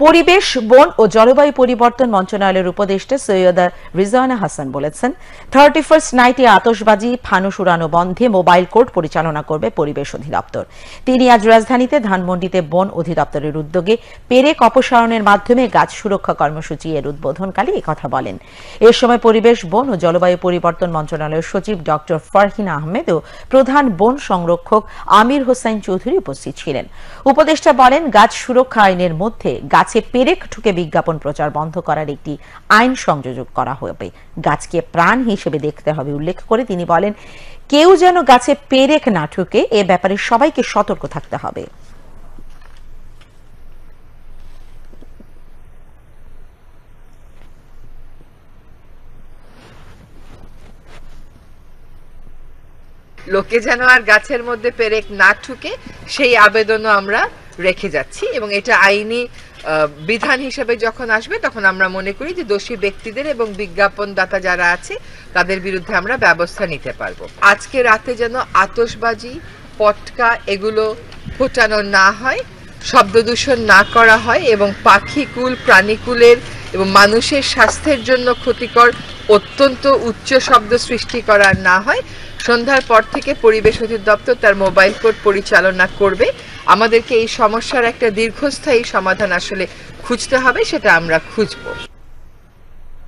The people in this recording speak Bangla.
পরিবেশ, বন ও জলবায়ু পরিবর্তন মন্ত্রণালয়ের উপদেষ্টা সৈয়দা রিজওয়ানা হাসান বলেছেন, 31st নাইটে আতশবাজি ফানুস উড়ানো বন্ধে মোবাইল কোর্ট পরিচালনা করবে পরিবেশ অধিদপ্তর। তিনি আজ রাজধানীতে ধানমন্ডিতে বন অধিদপ্তরের উদ্যোগে পেরেক অপসারণের মাধ্যমে গাছ সুরক্ষা কর্মসূচি এর উদ্বোধনকালে একথা বলেন। এ সময় পরিবেশ, বন ও জলবায়ু পরিবর্তন মন্ত্রণালয়ের সচিব ডক্টর ফারহিন আহমেদ ও প্রধান বন সংরক্ষক আমির হোসাইন চৌধুরী উপস্থিত ছিলেন। উপদেষ্টা বলেন, গাছ সুরক্ষা আইনের মধ্যে গাছে পেরেক ঠুকে বিজ্ঞাপন প্রচার বন্ধ করার একটি আইন সংযোজন করা হবে। গাছকে প্রাণ হিসেবে দেখতে হবে উল্লেখ করে তিনি বলেন, কেউ যেন গাছে পেরেক না ঠুকে এ ব্যাপারে সবাইকে সতর্ক থাকতে হবে। লোকে যেন আর গাছের মধ্যে পেরেক না ঠুকে সেই আবেদনও আমরা রেখে যাচ্ছি এবং এটা আইনি বিধান হিসেবে যখন আসবে তখন আমরা মনে করি যে দোষী ব্যক্তিদের এবং বিজ্ঞাপনদাতা যারা আছে তাদের বিরুদ্ধে আমরা ব্যবস্থা নিতে পারবো। আজকে রাতে যেন আতশবাজি, পটকা এগুলো ফোটানো না হয়, শব্দ দূষণ না করা হয় এবং পাখিকুল, প্রাণীকুলের এবং মানুষের স্বাস্থ্যের জন্য ক্ষতিকর অত্যন্ত উচ্চ শব্দ সৃষ্টি করা না হয়। সন্ধ্যার পর থেকে পরিবেশ অধিদপ্তর তার মোবাইল কোর্ট পরিচালনা করবে। আমাদেরকে এই সমস্যার একটা দীর্ঘস্থায়ী সমাধান আসলে খুঁজতে হবে, সেটা আমরা খুঁজব।